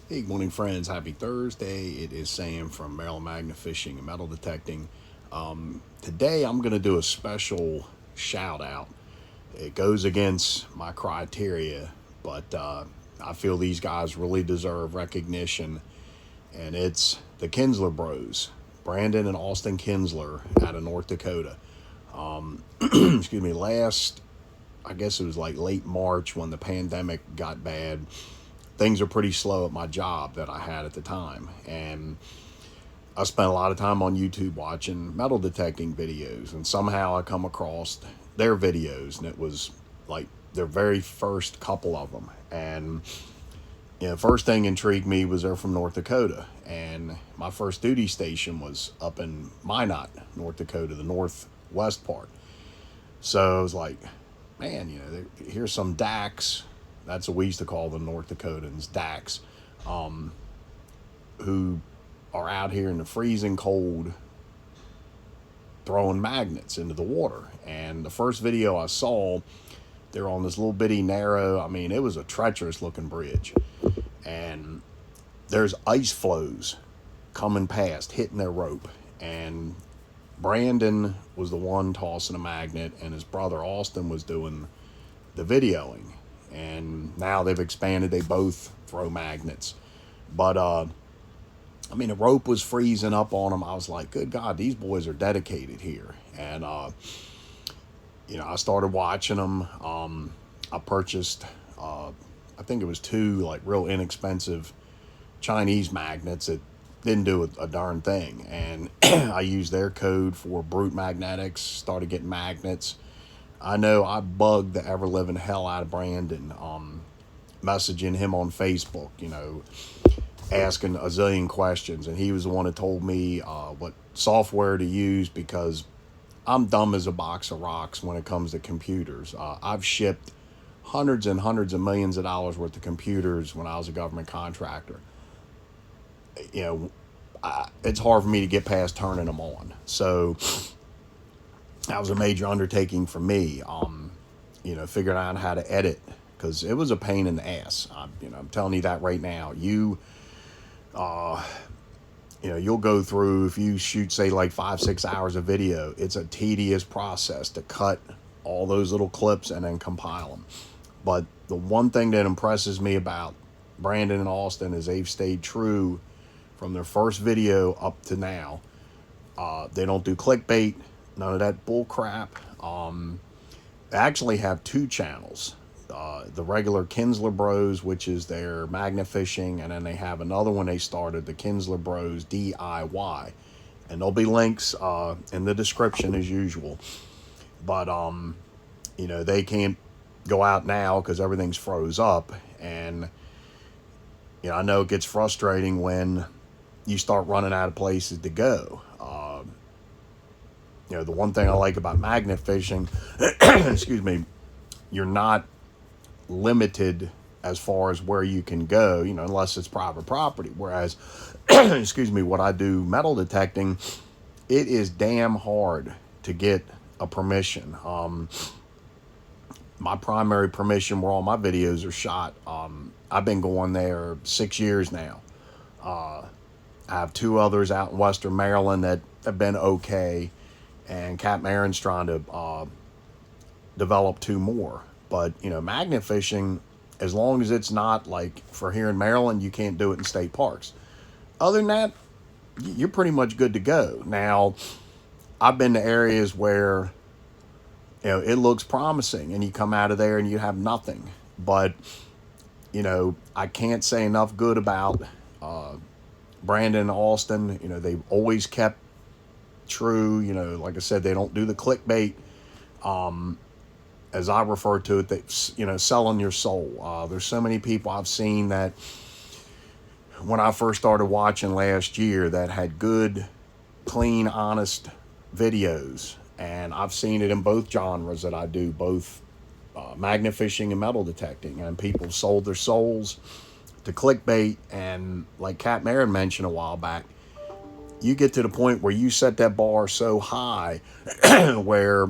Hey, good morning, friends. Happy Thursday. It is Sam from Maryland Magna Fishing and Metal Detecting. Today, I'm going to do a special shout out. It goes against my criteria, but I feel these guys really deserve recognition, and it's the Kinzler Bros, Brandon and Austin Kinzler out of North Dakota. Excuse me, I guess it was like late March when the pandemic got bad. Things are pretty slow at my job that I had at the time. And I spent a lot of time on YouTube watching metal detecting videos. And somehow I come across their videos. And it was like their very first couple of them. And, first thing intrigued me was they're from North Dakota. And my first duty station was up in Minot, North Dakota, the northwest part. So I was like, man, here's some DAX. That's what we used to call the North Dakotans, DAX, who are out here in the freezing cold throwing magnets into the water. And the first video I saw, they're on this little bitty narrow, it was a treacherous looking bridge. And there's ice flows coming past, hitting their rope. And Brandon was the one tossing a magnet, and his brother Austin was doing the videoing. And now they've expanded. They both throw magnets. But, the rope was freezing up on them. I was like, good God, these boys are dedicated here. And, I started watching them. I purchased, I think it was two, like, real inexpensive Chinese magnets that didn't do a darn thing. And I used their code for Brute Magnetics, started getting magnets. I know I bugged the ever living hell out of Brandon, messaging him on Facebook, asking a zillion questions. And he was the one that told me what software to use because I'm dumb as a box of rocks when it comes to computers. I've shipped hundreds and hundreds of millions of dollars worth of computers when I was a government contractor. It's hard for me to get past turning them on. So that was a major undertaking for me. Figuring out how to edit because it was a pain in the ass. I'm telling you that right now. You'll go through, if you shoot, say, like 5-6 hours of video, it's a tedious process to cut all those little clips and then compile them. But the one thing that impresses me about Brandon and Austin is they've stayed true from their first video up to now. They don't do clickbait, none of that bull crap. They actually have two channels. The regular Kinzler Bros, which is their magna fishing, and then they have another one they started, the Kinzler Bros DIY. And there'll be links in the description as usual. But, they can't go out now because everything's froze up. And, I know it gets frustrating when you start running out of places to go. The one thing I like about magnet fishing, excuse me, you're not limited as far as where you can go, unless it's private property. Whereas, excuse me, what I do metal detecting, it is damn hard to get a permission. My primary permission where all my videos are shot, I've been going there 6 years now. I have two others out in Western Maryland that have been okay. And Cap Marin's trying to develop two more. But, magnet fishing, as long as it's not like for here in Maryland, you can't do it in state parks. Other than that, you're pretty much good to go. Now, I've been to areas where, it looks promising and you come out of there and you have nothing. But, I can't say enough good about Brandon and Austin. They've always kept true. Like I said, they don't do the clickbait. As I refer to it, that selling your soul. There's so many people I've seen that when I first started watching last year that had good, clean, honest videos, and I've seen it in both genres that I do, both magnet fishing and metal detecting, and people sold their souls to clickbait. And like Cat Marin mentioned a while back, you get to the point where you set that bar so high where,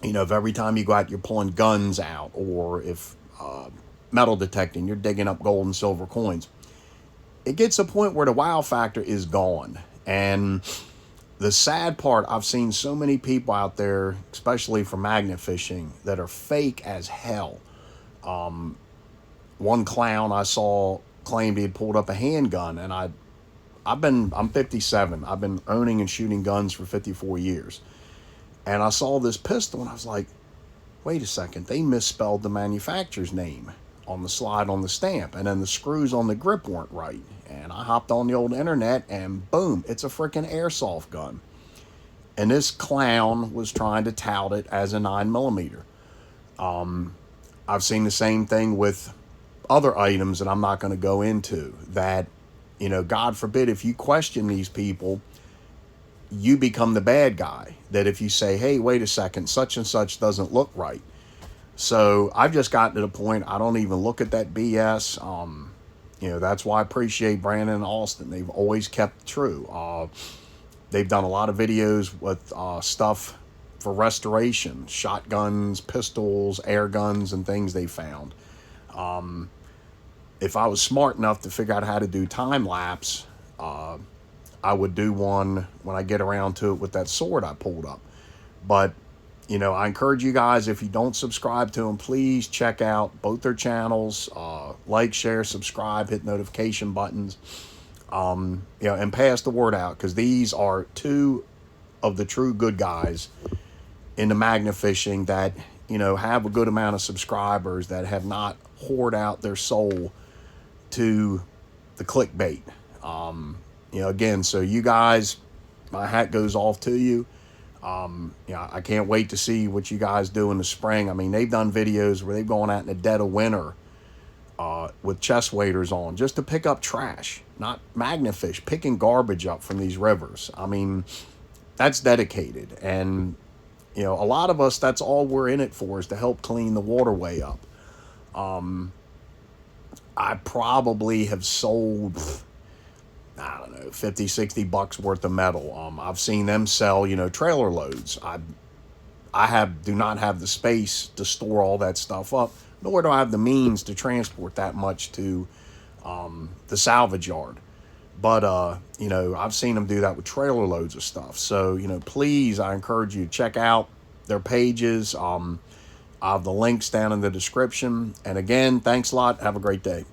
if every time you go out you're pulling guns out, or if metal detecting, you're digging up gold and silver coins, it gets a point where the wow factor is gone. And the sad part, I've seen so many people out there, especially for magnet fishing, that are fake as hell. One clown I saw claimed he had pulled up a handgun, and I'm 57. I've been owning and shooting guns for 54 years. And I saw this pistol and I was like, wait a second, they misspelled the manufacturer's name on the slide on the stamp, and then the screws on the grip weren't right. And I hopped on the old internet and boom, it's a freaking airsoft gun. And this clown was trying to tout it as a 9mm. I've seen the same thing with other items that I'm not going to go into, that, you know, God forbid, if you question these people, you become the bad guy. That if you say, hey, wait a second, such and such doesn't look right. So I've just gotten to the point, I don't even look at that BS. You know, that's why I appreciate Brandon and Austin. They've always kept true. They've done a lot of videos with stuff for restoration, shotguns, pistols, air guns, and things they found. If I was smart enough to figure out how to do time lapse, I would do one when I get around to it with that sword I pulled up. But, you know, I encourage you guys, if you don't subscribe to them, please check out both their channels. Like, share, subscribe, hit notification buttons. You know, and pass the word out, because these are two of the true good guys in the magnet fishing that, you know, have a good amount of subscribers, that have not hoard out their soul to the clickbait. You know, again, so you guys, my hat goes off to you. Yeah, I can't wait to see what you guys do in the spring. I mean, they've done videos where they've gone out in the dead of winter with chest waders on just to pick up trash, not magnet fish, picking garbage up from these rivers. I mean, that's dedicated. And, you know, a lot of us, that's all we're in it for, is to help clean the waterway up. I probably have sold, I don't know, 50, 60 bucks worth of metal. I've seen them sell, you know, trailer loads. I do not have the space to store all that stuff up, nor do I have the means to transport that much to the salvage yard. But, you know, I've seen them do that with trailer loads of stuff. So, you know, please, I encourage you to check out their pages. I have the links down in the description. And again, thanks a lot. Have a great day.